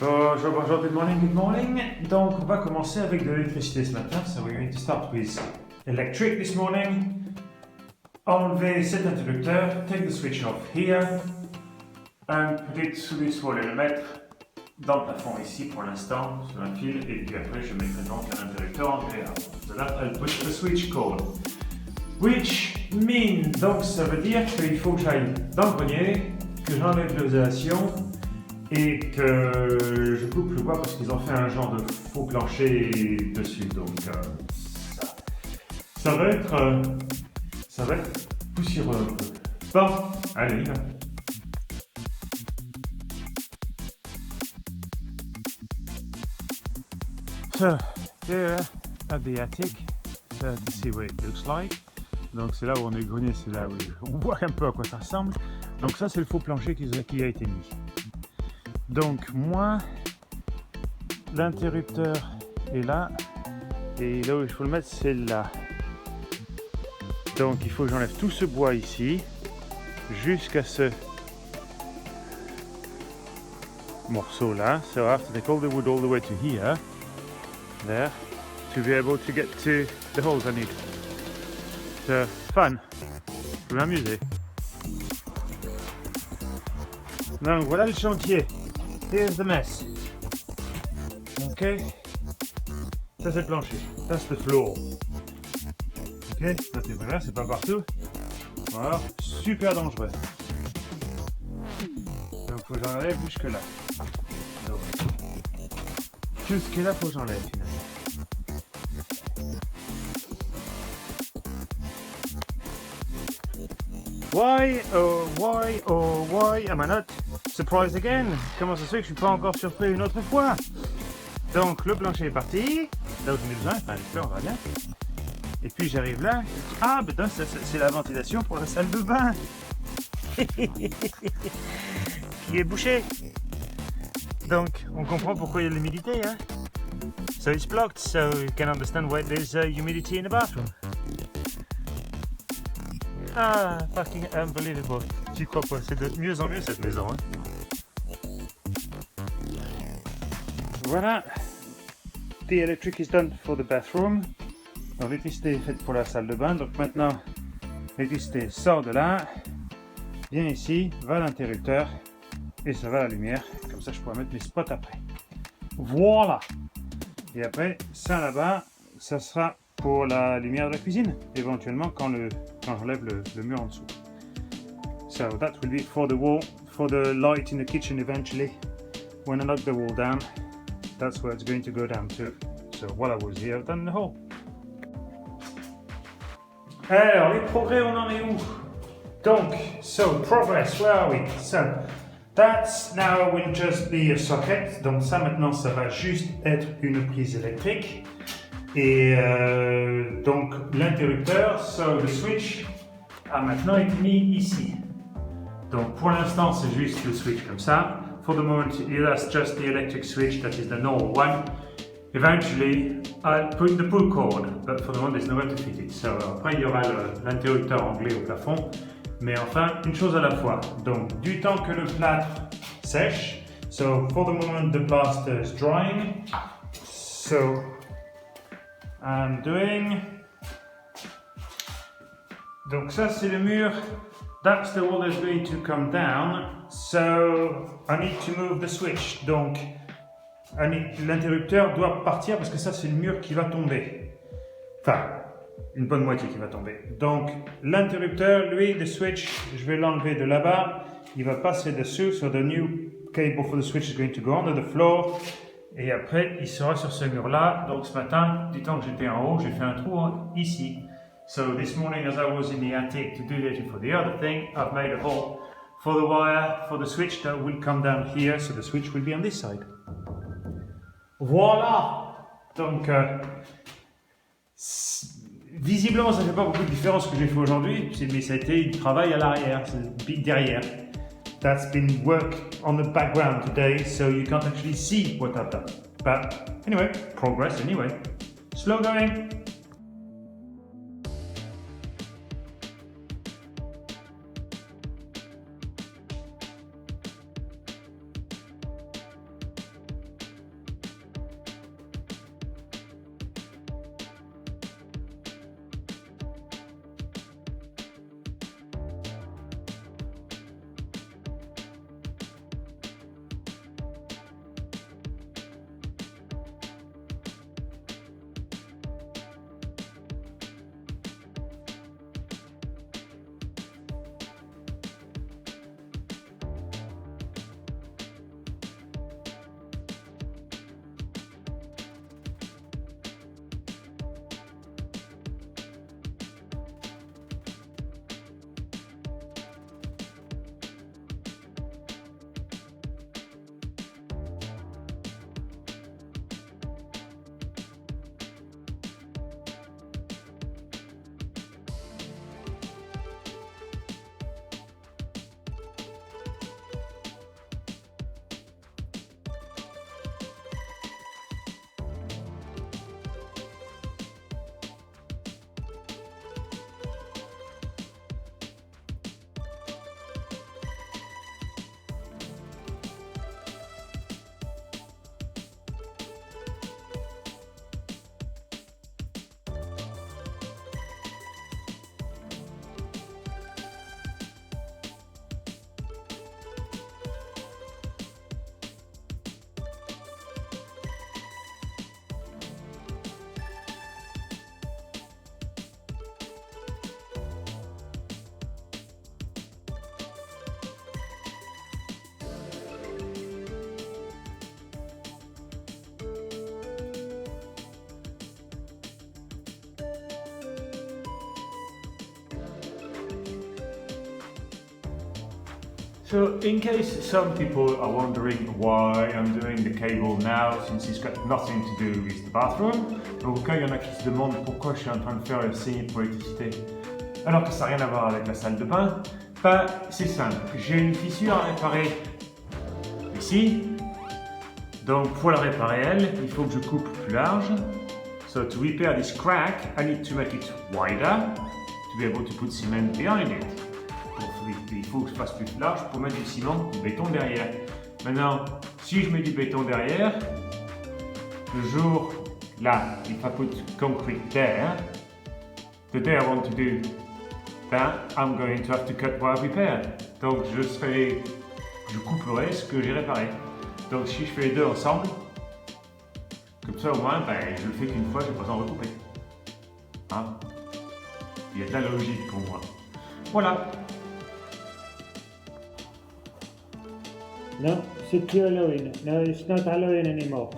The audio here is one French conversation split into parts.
Bonjour, good morning. Donc, on va commencer avec de l'électricité ce matin. So we're going to start with electric this morning. Enlever cet interrupteur, take the switch off here, and put it through this wall et le mettre dans le plafond ici pour l'instant, sur un fil, et puis après je mettrai donc un interrupteur en clair. So that I'll put the switch cord. Which means, donc ça veut dire qu'il faut que j'aille dans le grenier, que j'enlève l'isolation, et que je coupe le bois parce qu'ils ont fait un genre de faux plancher dessus. Donc ça va être poussiéreux un peu. Bon, allez, y va. So, here at the attic, to see what it looks like. Donc c'est là où on est le grenier, c'est là où on voit un peu à quoi ça ressemble. Donc ça c'est le faux plancher qui a été mis. Donc moi, l'interrupteur est là, et là où il faut le mettre c'est là. Donc il faut que j'enlève tout ce bois ici, jusqu'à ce morceau là. So I have to take all the wood all the way to here, there, to be able to get to the holes I need. So, fun, je vais m'amuser. Donc voilà le chantier. Here's the mess. Ok. Ça c'est le plancher. That's the floor. Ok. Ça c'est vrai, c'est pas partout. Voilà. Super dangereux. Donc faut que j'enlève jusque là. Donc, jusque là faut que j'enlève finalement. Why am I not surprised again? Comment ça se fait que je suis pas encore surpris une autre fois? Donc le plancher est parti, là où j'en ai besoin, enfin j'espère, on va bien. Et puis j'arrive là, ah ben c'est la ventilation pour la salle de bain qui est bouchée. Donc on comprend pourquoi il y a de l'humidité, hein? So it's blocked, so you can understand why there's humidity in the bathroom. Ah, fucking unbelievable. J'y crois pas, c'est de mieux en mieux cette maison. Hein. Voilà. The electric is done for the bathroom. Donc l'électricité est faite pour la salle de bain. Donc maintenant, l'électricité sort de là, vient ici, va à l'interrupteur, et ça va à la lumière. Comme ça, je pourrai mettre mes spots après. Voilà. Et après, ça là-bas, ça sera pour la lumière de la cuisine, éventuellement quand j'enlève le mur en dessous. So that will be for the wall, for the light in the kitchen eventually. When I knock the wall down, that's where it's going to go down to. So while I was here, I've done the hole. Alors, les progrès, on en est où? Donc, so progress, where are we? So, that now will just be a socket. Donc ça maintenant, ça va juste être une prise électrique. Et donc l'interrupteur, so the switch, a maintenant été mis ici. Donc pour l'instant c'est juste le switch comme ça. For the moment that's just the electric switch, that is the normal one. Eventually I'll put the pull cord, but for the moment there's nowhere to fit it. So après il y aura l'interrupteur anglais au plafond. Mais enfin une chose à la fois. Donc du temps que le plâtre sèche, so for the moment the plaster is drying. So I'm doing. Donc ça c'est le mur. That's the wall that's going to come down. So I need to move the switch. Donc l'interrupteur doit partir parce que ça c'est le mur qui va tomber. Enfin, une bonne moitié qui va tomber. Donc l'interrupteur, lui, the switch, je vais l'enlever de là-bas. Il va passer dessus. So the new cable for the switch is going to go under the floor. Et après, il sera sur ce mur-là. Donc ce matin, du temps que j'étais en haut, j'ai fait un trou ici. So this morning, as I was in the attic to do that for the other thing, I've made a hole for the wire, for the switch that will come down here. So the switch will be on this side. Voilà. Donc, visiblement, ça ne fait pas beaucoup de différence ce que j'ai fait aujourd'hui, mais ça a été du travail à l'arrière, c'est derrière. That's been work on the background today, so you can't actually see what I've done. But anyway, progress anyway. Slow going. So in case some people are wondering why I'm doing the cable now since it's got nothing to do with the bathroom, donc quand il y en a qui se demandent pourquoi je suis en train de faire le signe pour l'électricité alors que ça n'a rien à voir avec la salle de bain, bah c'est simple, j'ai une fissure à réparer ici, donc pour la réparer elle, il faut que je coupe plus large. So to repair this crack, I need to make it wider to be able to put cement behind it. Il faut que je fasse plus large pour mettre du ciment, du béton derrière. Maintenant, si je mets du béton derrière, le jour là, if I put concrete there, the day I want to do that, I'm going to have to cut what I've repaired. Donc je couperai ce que j'ai réparé. Donc si je fais les deux ensemble, comme ça au moins, je le fais qu'une fois, je n'ai pas besoin de recouper. Hein? Il y a de la logique pour moi. Voilà. No, c'est plus Halloween. No, it's not Halloween anymore.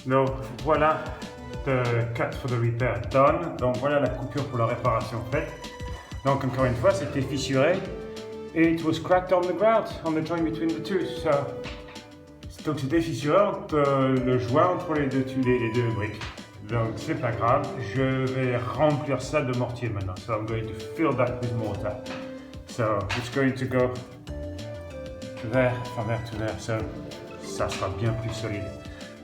Donc voilà, the cut for the repair done. Donc voilà la coupure pour la réparation faite. Donc encore une fois, c'était fissuré. Et it was cracked on the grout, on the joint between the two. So, donc c'était fissuré entre le joint entre les deux briques. Donc c'est pas grave, je vais remplir ça de mortier maintenant. So I'm going to fill that with mortar. So it's going to go vers to there. So ça sera bien plus solide.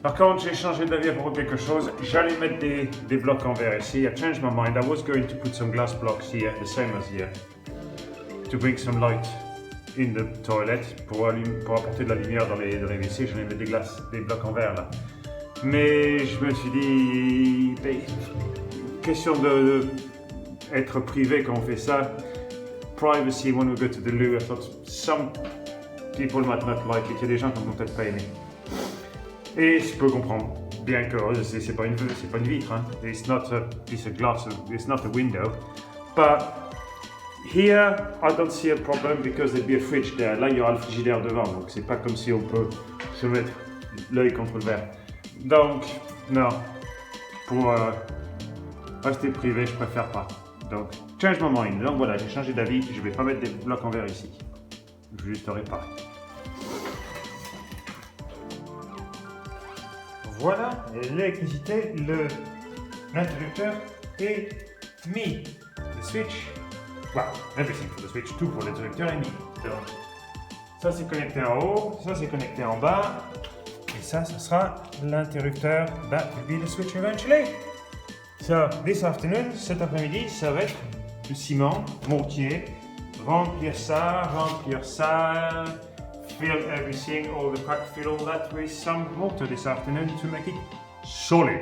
Par contre, j'ai changé d'avis à propos de quelque chose. J'allais mettre des blocs en verre ici. I changed my mind. I was going to put some glass blocks here, the same as here, to bring some light in the toilet, pour apporter de la lumière dans les WC. J'allais mettre des blocs en verre là. Mais je me suis dit, question de être privé quand on fait ça. Privacy when we go to the loo. I thought some people might not like it. Il y a des gens qui n'ont peut-être pas aimé. Et je peux comprendre, bien que c'est pas une vitre, hein. It's not a piece of glass, it's not a window. But here, I don't see a problem because there'd be a fridge there. Là, il y aura le frigidaire devant, donc c'est pas comme si on peut se mettre l'œil contre le verre. Donc, non, pour rester privé, je préfère pas. Donc, change my mind. Donc voilà, j'ai changé d'avis, je vais pas mettre des blocs en verre ici. Je vais juste réparer. Voilà, l'électricité, l'interrupteur est mis. Le switch, well, everything for the switch, tout pour l'interrupteur est mis. Donc, ça c'est connecté en haut, ça c'est connecté en bas, et ça sera l'interrupteur. That will be the switch eventually. So, this afternoon, cet après-midi, ça va être du ciment, mortier, remplir ça, fill everything, all the crack, fill all that with some mortar this afternoon to make it solid.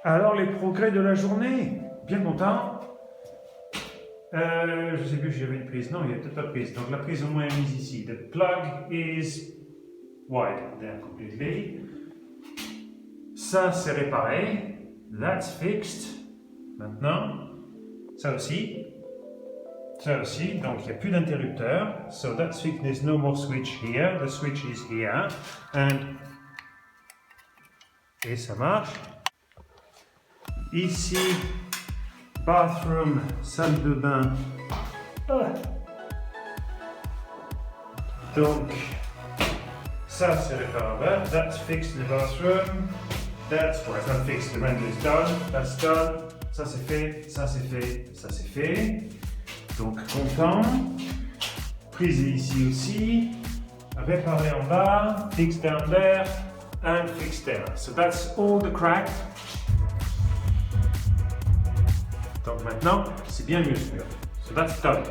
Alors les progrès de la journée, bien content. Je sais plus si j'avais une prise, non il y a peut-être pas de prise, donc la prise au moins est mise ici. The plug is wide there completely. Ça c'est réparé, that's fixed. Maintenant, ça aussi, donc il n'y a plus d'interrupteur. So that's fixed, there's no more switch here, the switch is here. Et ça marche. Ici, bathroom, salle de bain. Donc, ça c'est réparable. That's fixed in the bathroom. That's, well, it's not fixed, the render is done. That's done. Ça c'est fait, ça c'est fait, ça c'est fait. Donc, content. Prise ici aussi. Réparé en bas. Fixed down there. And fixed there. So that's all the crack. Donc maintenant, c'est bien mieux sûr. So that's done.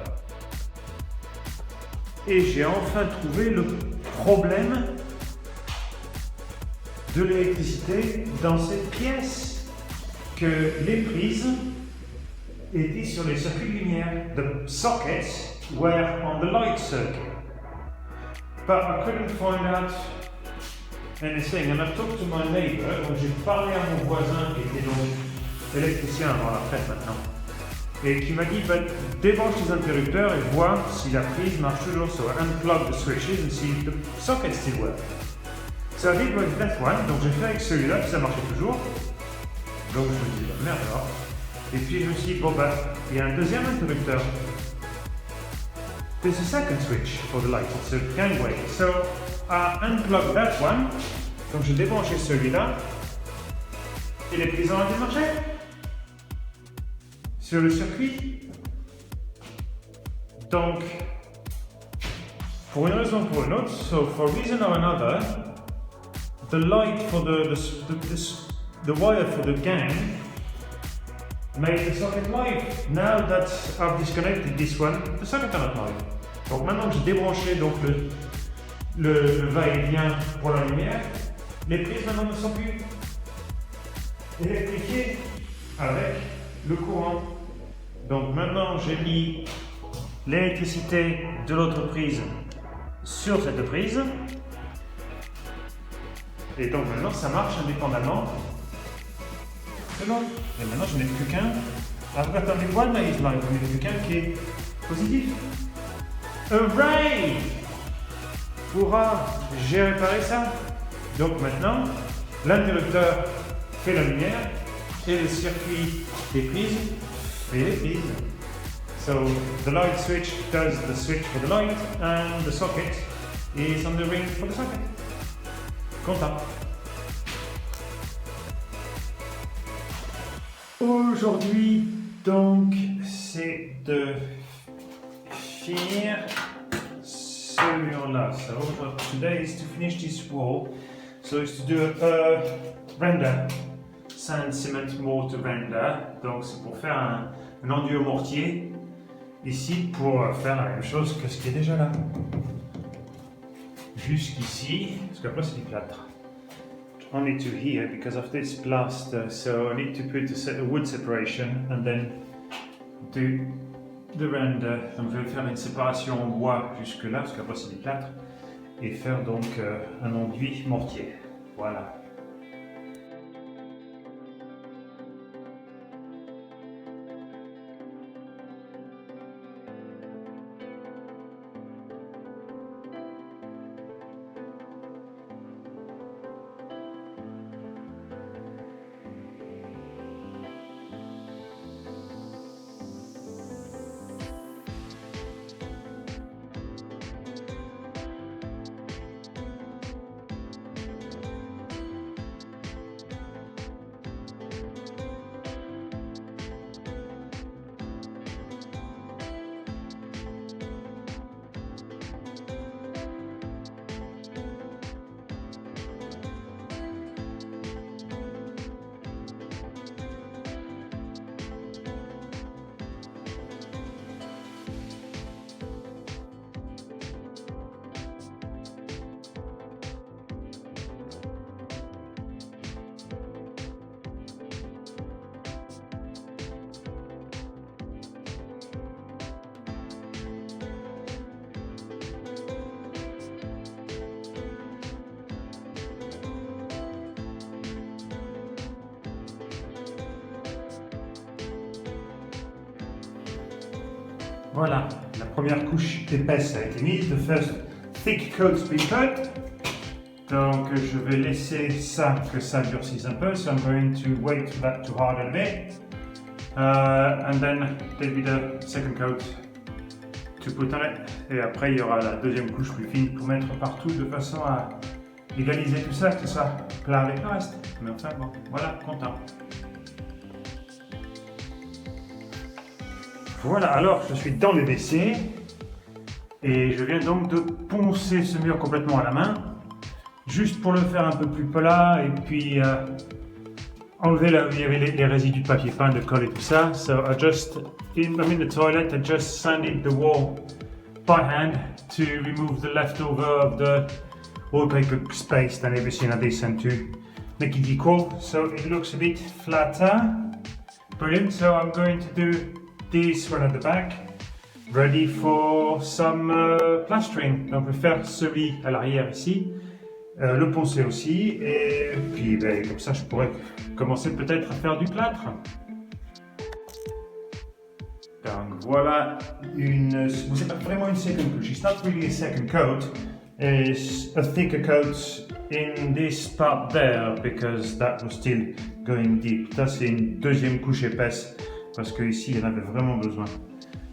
Et j'ai enfin trouvé le problème de l'électricité dans cette pièce. Que les prises étaient sur les circuits de lumière. The sockets were on the light circuit. But I couldn't find out anything. And I talked to my neighbor, donc j'ai parlé à mon voisin qui était donc électricien avant la retraite maintenant, et qui m'a dit débranche les interrupteurs et vois si la prise marche toujours. So I unplug the switches and see if the sockets still work. So I did with that one, donc j'ai fait avec celui-là, puis ça marchait toujours. Donc je me dis merde alors. Et puis je me suis dit il y a un deuxième interrupteur. There's a second switch for the light, it's a gangway. So I unplugged that one, donc j'ai débranché celui-là, et les prises ont arrêté de marcher sur le circuit. Donc, pour une raison ou pour une autre, so for a reason or another, the light for the wire for the gang made the socket live. Now that I've disconnected this one, the socket are not live. Donc maintenant que j'ai débranché donc le va-et-vient pour la lumière, les prises maintenant ne sont plus électrifiées avec le courant. Donc maintenant j'ai mis l'électricité de l'autre prise sur cette prise. Et donc maintenant ça marche indépendamment. C'est bon. Et maintenant je n'ai plus qu'un. I've got only one that is live, je n'ai plus qu'un qui est positif. Hooray! Hurrah! J'ai réparé ça. Donc maintenant, l'interrupteur fait la lumière et le circuit des prises fait les prises. So the light switch does the switch for the light and the socket is on the ring for the socket. Content. Aujourd'hui, donc, c'est de finir ce mur-là. So today is to finish this wall. So it's to do a render, sand, cement, mortar render. Donc c'est pour faire un enduit au mortier ici pour faire la même chose que ce qui est déjà là. Jusqu'ici, parce qu'après c'est du plâtre. Only to here because of this plaster, so I need to put a wood separation and then do the render. Donc je vais faire une séparation en bois jusque là, parce qu'après c'est du plâtre, et faire donc un enduit mortier. Voilà. Voilà, la première couche épaisse a été mise. The first thick coat's been put. Donc je vais laisser ça, que ça durcisse un peu. So I'm going to wait for that to harden a bit. And then there'll be the second coat to put on it. Et après il y aura la deuxième couche plus fine pour mettre partout de façon à égaliser tout ça, que ce soit plat avec le reste. Mais enfin bon, voilà, content. Voilà, alors je suis dans le WC et je viens donc de poncer ce mur complètement à la main, juste pour le faire un peu plus plat et puis enlever là où il y avait les résidus de papier peint, de colle et tout ça. So I'm in the toilet, I just sanded the wall by hand to remove the leftover of the wallpaper paste and everything I sent to make it equal. So it looks a bit flatter. Brilliant, so I'm going to do this one at the back, ready for some plastering. Donc je vais faire celui à l'arrière ici, le poncer aussi, et puis comme ça je pourrais commencer peut-être à faire du plâtre. Donc voilà c'est pas vraiment une second coat, it's not really a second coat, it's a thicker coat in this part there because that was still going deep. Ça c'est une deuxième couche épaisse parce qu'ici il y en avait vraiment besoin.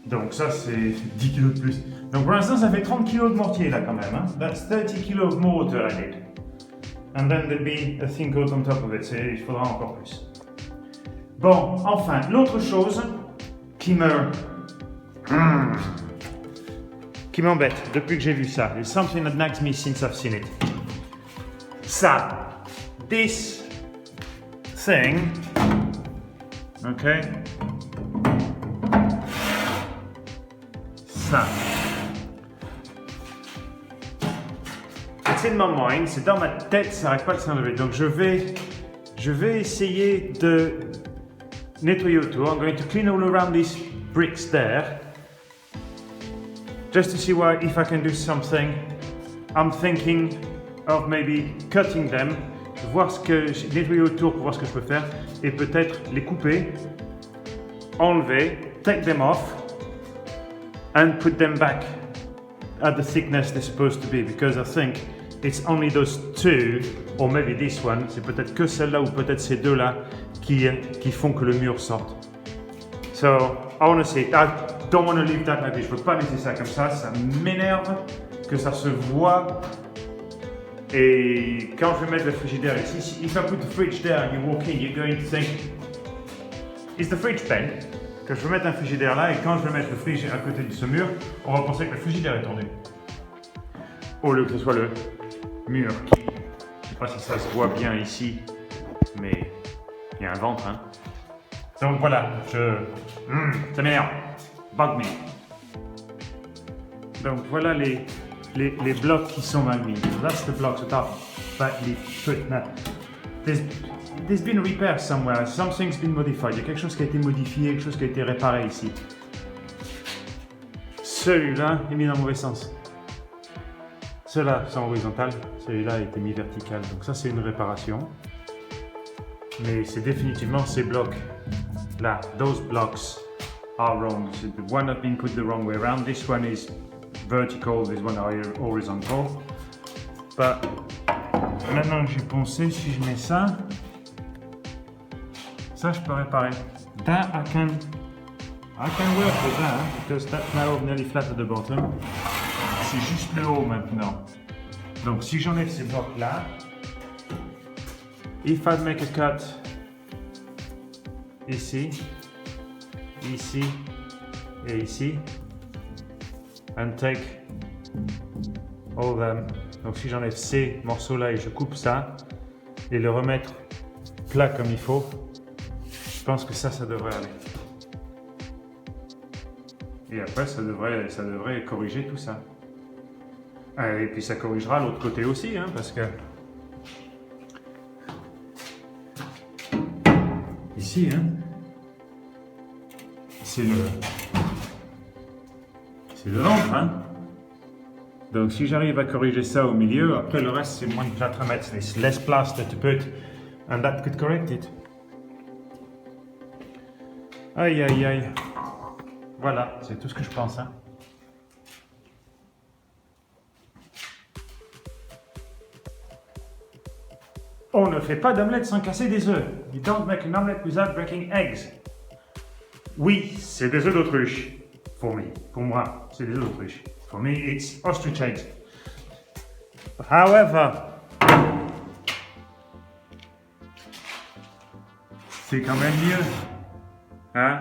Donc ça c'est 10 kg de plus. Donc pour l'instant ça fait 30 kg de mortier là quand même. Hein? That's 30 kg of mortar I did. And then there'll be a thin coat on top of it. Il faudra encore plus. Bon, enfin, l'autre chose qui m'embête depuis que j'ai vu ça. There's something that nags me since I've seen it. Ça, this thing, okay? Ça. It's in my mind, c'est dans ma tête, ça n'arrête pas de s'enlever. Donc je vais essayer de nettoyer autour. I'm going to clean all around these bricks there. Just to see if I can do something. I'm thinking of maybe cutting them, nettoyer autour pour voir ce que je peux faire et peut-être les couper, enlever, take them off and put them back at the thickness they're supposed to be because I think it's only those two or maybe this one, c'est peut-être que celle-là ou peut-être ces deux-là qui font que le mur sorte. So, I want to see. I don't want to leave that like this. Je veux pas laisser ça comme ça m'énerve que ça se voit. Et quand je vais mettre le frigidaire ici, if I put the fridge there and you walk in, you're going to think, is the fridge bent? Que je vais mettre un frigidaire là et quand je vais mettre le fridge à côté de ce mur, on va penser que le frigidaire est tourné. Au lieu que ce soit le mur qui, je sais pas si ça se voit bien ici, mais il y a un ventre, hein. Donc voilà, ça m'énerve, bug me. Donc voilà les blocs qui sont mal mis. That's the blocks that are badly put. Now, there's been a repair somewhere. Something's been modified. Il y a quelque chose qui a été modifié, quelque chose qui a été réparé ici. Celui-là est mis dans le mauvais sens. Ceux-là sont horizontal, celui-là a été mis vertical. Donc ça c'est une réparation. Mais c'est définitivement ces blocs là. Those blocks are wrong. So the one has been put the wrong way around. This one is vertical, this one are horizontal. But maintenant que j'ai poncé, si je mets ça, je peux réparer. That I can work with that because that's now nearly flat at the bottom. C'est juste le haut maintenant. Donc si j'enlève ces blocs là, if I make a cut ici, ici et ici, and take all them. Donc si j'enlève ces morceaux là et je coupe ça et le remettre plat comme il faut, je pense que ça devrait aller. Et après ça devrait corriger tout ça. Et puis ça corrigera l'autre côté aussi, hein, parce que ici, hein, c'est le ventre, hein. Donc si j'arrive à corriger ça au milieu, après le reste c'est moins de plâtre à mettre, c'est less plaster to put, and that could correct it. Aïe aïe aïe. Voilà, c'est tout ce que je pense. Hein. On ne fait pas d'omelette sans casser des œufs. You don't make an omelette without breaking eggs. Oui, c'est des œufs d'autruche. For me. Pour moi, c'est des œufs d'autruche. For me, it's ostrich eggs. However, c'est quand même mieux. Hein?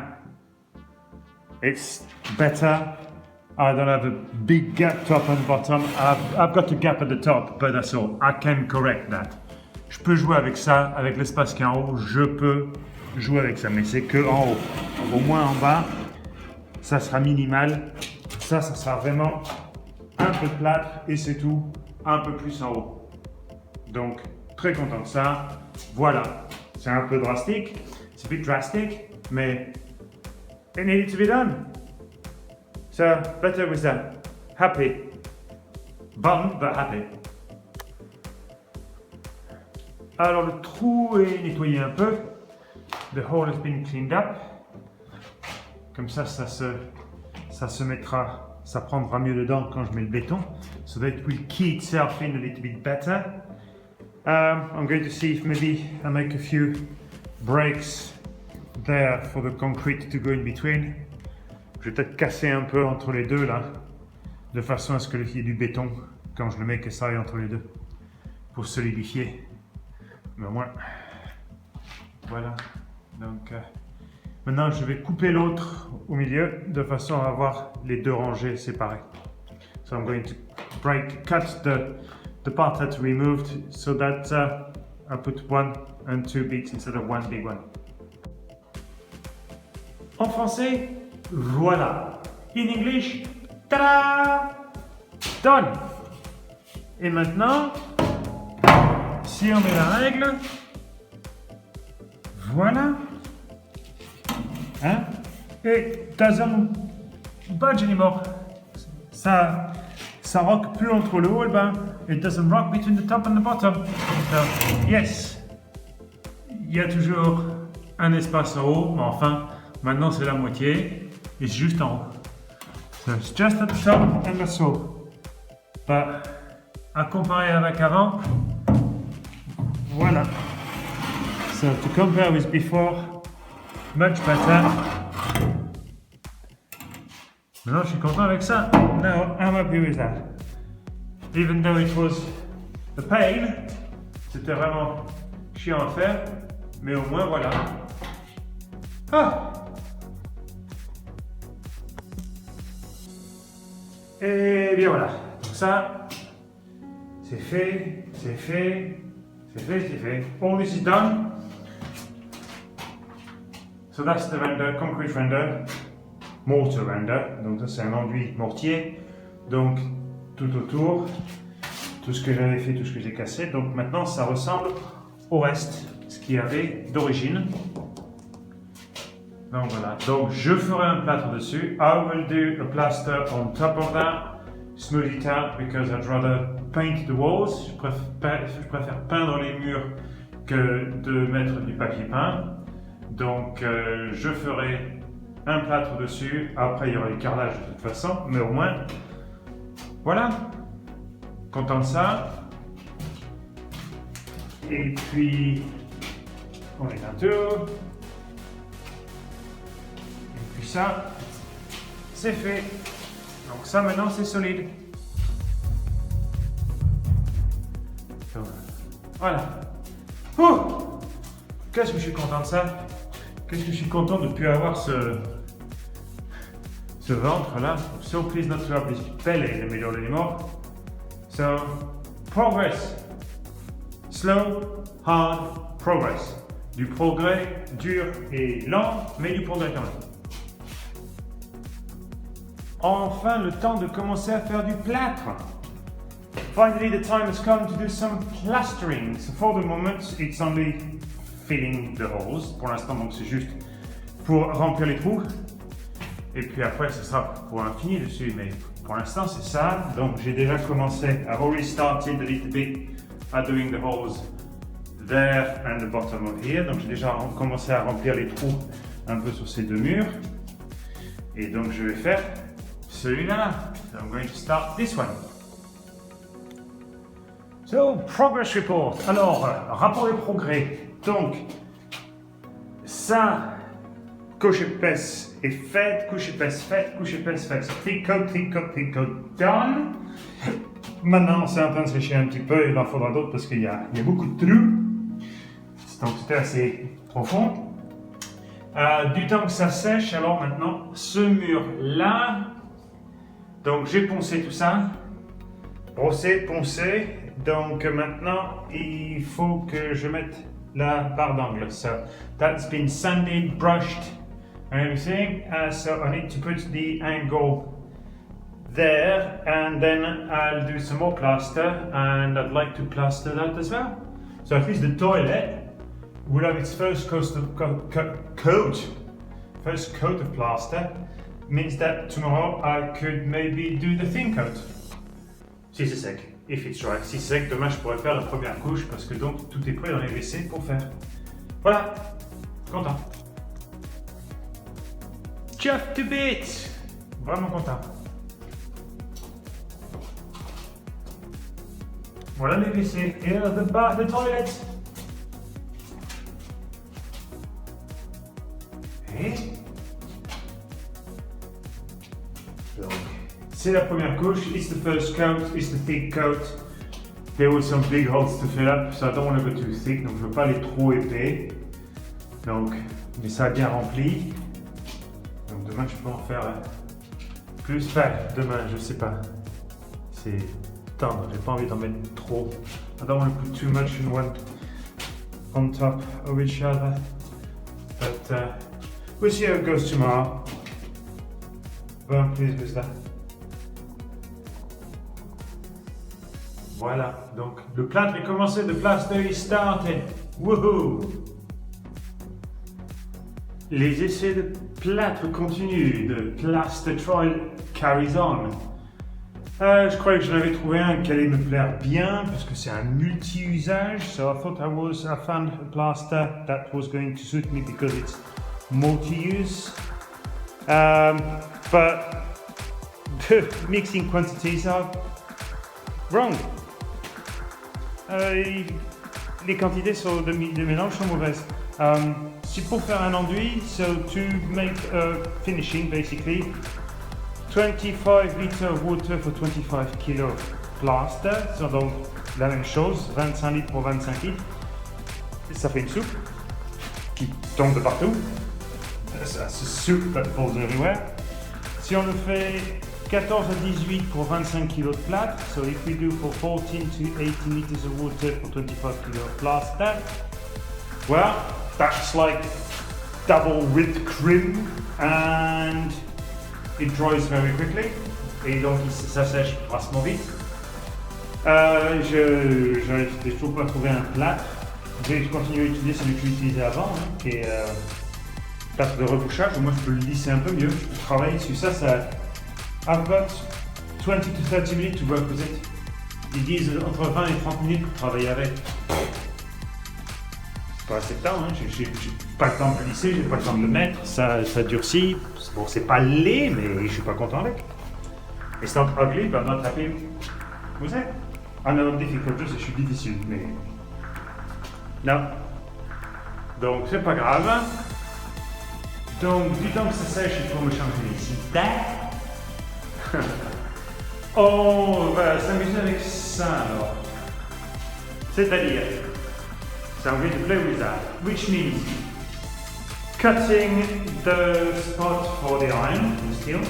It's better. I don't have a big gap top and bottom. I've got a gap at the top, but that's all. I can correct that. Je peux jouer avec ça, avec l'espace qui est en haut, je peux jouer avec ça, mais c'est que en haut. Au moins en bas, ça sera minimal. Ça sera vraiment un peu de plâtre et c'est tout, un peu plus en haut. Donc, très content de ça. Voilà, c'est un peu drastique, c'est a bit drastic, mais it needed to be done. So, better with that. Happy. Bummed, but happy. Alors le trou est nettoyé un peu. The hole has been cleaned up. Comme ça se mettra, ça prendra mieux dedans quand je mets le béton. So that it will key itself in a little bit better. I'm going to see if maybe I make a few breaks there for the concrete to go in between. Je vais peut-être casser un peu entre les deux là, de façon à ce qu'il y ait du béton quand je le mets, que ça aille entre les deux, pour solidifier. Mais au moins, voilà. Donc maintenant je vais couper l'autre au milieu de façon à avoir les deux rangées séparées. So I'm going to cut the part that's removed so that I put 1 and 2 bits instead of one big one. En français, voilà. In English, tada! Done! Et maintenant, si on met la règle, voilà, hein, it doesn't budge anymore. Ça rock plus entre le haut et le bas. It doesn't rock between the top and the bottom. So, yes, il y a toujours un espace en haut, mais enfin, maintenant c'est la moitié et c'est juste en haut. So it's just at the top and that's all. But, à comparer avec avant, voilà. So to compare with before, much better. Maintenant, je suis content avec ça. Now, I'm happy with that. Even though it was a pain, c'était vraiment chiant à faire, mais au moins voilà. Ah. Et bien voilà. Donc ça, c'est fait, c'est fait. C'est fait. All this is done. So that's the render, concrete render, mortar render. Donc ça c'est un enduit mortier. Donc tout autour, tout ce que j'avais fait, tout ce que j'ai cassé. Donc maintenant ça ressemble au reste, ce qu'il y avait d'origine. Donc voilà. Donc je ferai un plâtre dessus. I will do a plaster on top of that. Smooth it out because I'd rather paint the walls. Je préfère peindre les murs que de mettre du papier peint. Donc je ferai un plâtre dessus. Après il y aura du carrelage de toute façon, mais au moins voilà. Content de ça. Et puis on les entoure. Et puis ça, c'est fait. Donc ça maintenant c'est solide. Voilà. Ouh, qu'est-ce que je suis content de ça. Qu'est-ce que je suis content de ne plus avoir ce ventre là. So pleased not to have this belly in the middle anymore. So progress. Slow, hard, progress. Du progrès dur et lent, mais du progrès quand même. Enfin, le temps de commencer à faire du plâtre. Finally, the time has come to do some plastering. So for the moment, it's only filling the holes. Pour l'instant, donc c'est juste pour remplir les trous. Et puis après, ce sera pour un fini dessus. Mais pour l'instant, c'est ça. Donc j'ai déjà commencé. I've already started a little bit at doing the holes there and the bottom of here. Donc j'ai déjà commencé à remplir les trous un peu sur ces deux murs. Et donc je vais faire celui-là. So I'm going to start this one. So, progress report. Alors, rapport de progrès. Donc, ça, couche épaisse est faite, couche épaisse faite, couche épaisse faite. So, thick coat, done. Maintenant, c'est en train de sécher un petit peu, il en faudra d'autres parce qu'il y a beaucoup de trous. Donc, c'était assez profond. Du temps que ça sèche, alors maintenant, ce mur-là. Donc, j'ai poncé tout ça. Brossé, poncé. Donc maintenant, il faut que je mette la barre d'angle. So that's been sanded, brushed, and everything. So I need to put the angle there, and then I'll do some more plaster, and I'd like to plaster that as well. So at least the toilet will have its first coat of plaster. Means that tomorrow I could maybe do the thin coat. Si c'est sec. If it's dry. Si c'est sec, demain je pourrais faire la première couche parce que donc tout est prêt dans les WC pour faire. Voilà, content. Chuffed to bits. Vraiment content. Voilà les WC. Here the toilet. Et donc, c'est la première couche, it's the first coat, it's the thick coat. There were some big holes to fill up, so I don't want to go too thick, donc je ne veux pas aller trop épais. Donc, mais ça a bien rempli. Donc demain je peux en faire plus. Enfin, demain, je sais pas. C'est tendre, j'ai pas envie d'en mettre trop. I don't want to put too much in one on top of each other. But we'll see how it goes tomorrow. But I'm pleased with that. Voilà, donc le plâtre est commencé, the plaster is started. Woohoo! Les essais de plâtre continuent, the plaster trial carries on. Je croyais que j'en avais trouvé un qui allait me plaire bien parce que c'est un multi-usage. So I thought I found a plaster that was going to suit me because it's multi-use. But the mixing quantities are wrong. Les quantités de mélange sont mauvaises. C'est pour faire un enduit, so to make a finishing basically, 25 litres of water for 25 kg plaster, so donc la même chose, 25 litres pour 25 litres. Ça fait une soupe qui tombe de partout. That's a soup that falls everywhere. Si on le fait 14 à 18 pour 25 kg de plâtre, so if we do for 14 to 18 liters of water for 25 kg of plaster, well, that's like double whipped cream and it dries very quickly. Et donc ça sèche vachement vite. Je n'ai toujours pas trouvé un plâtre. Je vais continuer à utiliser celui que j'utilisais avant, qui est plâtre de rebouchage. Moi je peux le lisser un peu mieux. Je peux travailler dessus. Ça I've got 20 to 30 minutes to work with it. Ils disent entre 20 et 30 minutes pour travailler avec. C'est pas assez de temps, hein. J'ai pas le temps de le lisser, j'ai pas le temps de le mettre, ça durcit. Bon, c'est pas laid, mais je suis pas content avec. It's not ugly, but I'm not happy with it. I know I'm difficult, je suis difficile, mais. Non. Donc, c'est pas grave. Donc, du temps que ça sèche, il faut me changer les cités. On va s'amuser avec ça alors. C'est-à-dire, so I'm going to play with that, which means cutting the spot for the iron, the steel.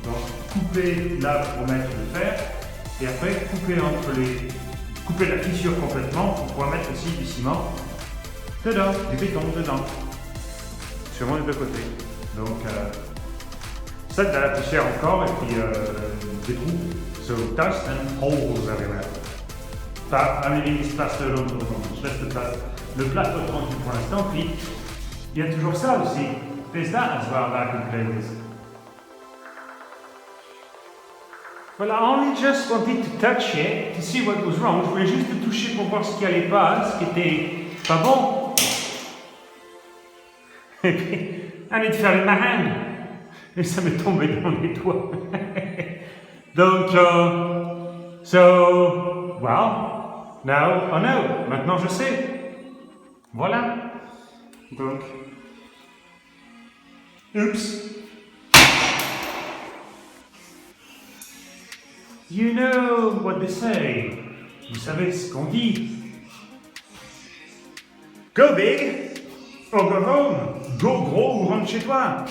Donc, couper là pour mettre le fer, et après couper la fissure complètement pour pouvoir mettre aussi du ciment dedans, du béton dedans. Sûrement des deux côtés. Donc, ça de la poussière encore, et puis des trous. So, dust and holes everywhere. I'm leaving this plaster alone for the moment. Je laisse le plâtre tranquille pour l'instant, puis il y a toujours ça aussi. There's that as well that I can play with. Well, I only just wanted to touch it to see what was wrong. Je voulais juste le toucher pour voir ce qui allait pas, ce qui était pas bon. Et puis, and it fell in my hand. Et ça m'est tombé dans les doigts. Donc, so, well, now I know. Maintenant je sais. Voilà. Donc, oups. You know what they say. Vous savez ce qu'on dit. Go big or go home. Go gros ou rentre chez toi.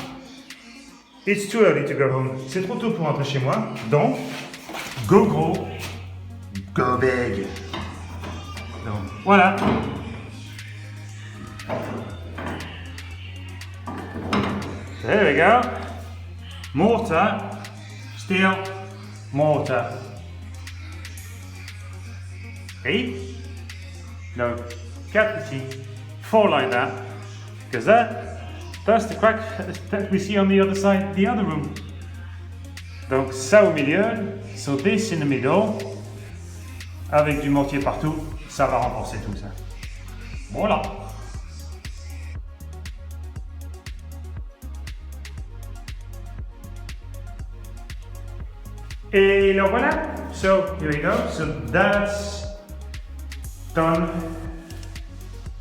It's too early to go home. C'est trop tôt pour rentrer chez moi. Donc, go gros. Go big. Donc, voilà. There we go. Mortar. Steel. Mortar. Eight. No. 4 ici. 4 like that. Because that's the crack that we see on the other side, the other room. Donc ça au milieu. So this in the middle. Avec du mortier partout. Ça va renforcer tout ça. Voilà. Et le voilà. So here we go. So that's done.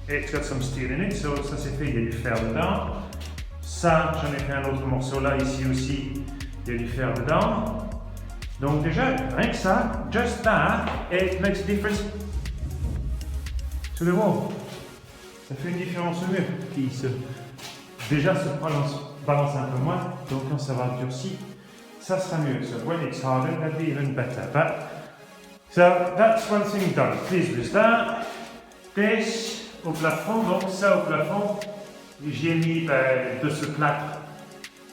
It's got some steel in it. So ça c'est fait. Il y a du fer dedans. Ça, j'en ai fait un autre morceau là. Ici aussi, il y a du fer dedans. Donc déjà, rien que ça, just that, it makes a difference to the wall. Ça fait une différence au mur qui déjà se balance un peu moins. Donc quand ça va durcir, ça sera mieux. So when it's harder, that'll be even better. But so that's one thing done. Please with that. This au plafond, donc ça au plafond, j'ai mis de ce plâtre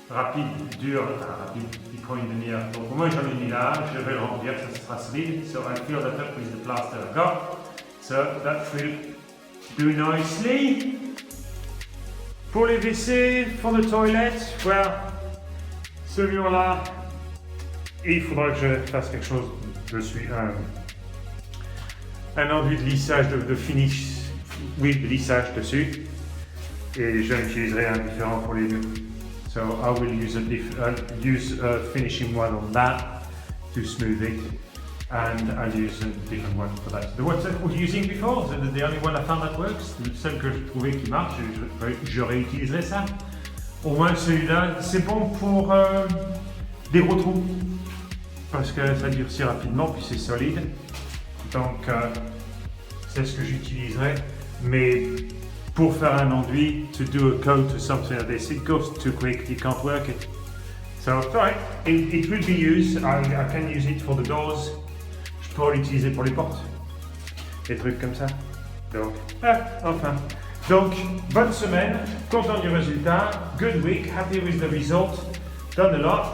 rapide, dur, rapide, il prend une demi-heure. Donc moi j'en ai mis là, je vais le remplir, ça sera solide. So I fill that up with the plaster I got. So that will do nicely. Pour les WC, for the toilet, well, ce mur-là, il faudra que je fasse quelque chose dessus. Un enduit de lissage, de finish, oui, de lissage dessus. Et je l'utiliserai un différent pour les deux. So I will use a finishing one on that to smooth it, and I'll use a different one for that. The one that I was using before, the only one I found that works, celle que je trouvais qui marche, je réutiliserai ça. Au moins celui-là, c'est bon pour des gros trous, parce que ça durcit rapidement, puis c'est solide. Donc c'est ce que j'utiliserai. Mais pour faire un enduit, to do a coat or something like this, it goes too quick, you can't work it. So, right, it will be used, I can use it for the doors, je peux l'utiliser pour les portes, des trucs comme ça. Donc, enfin. Donc, bonne semaine, content du résultat, good week, happy with the result, done a lot.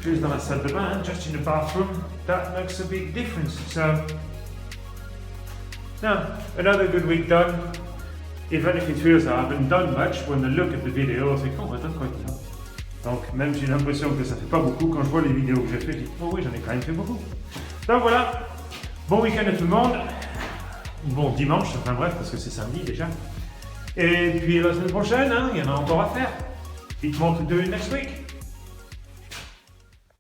Juste dans la salle de bain, just in the bathroom, that makes a big difference. So, now, another good week done. Even if it feels I haven't done much, when I look at the video, I think, oh, I've done quite a lot. Donc, même si j'ai l'impression que ça fait pas beaucoup, quand je vois les vidéos que j'ai fait, je dis, oh oui, j'en ai quand même fait beaucoup. Donc voilà, bon week-end à tout le monde. Bon dimanche, enfin bref, parce que c'est samedi déjà. Et puis la semaine prochaine, hein, il y en a encore à faire. Dites-moi to do it next week.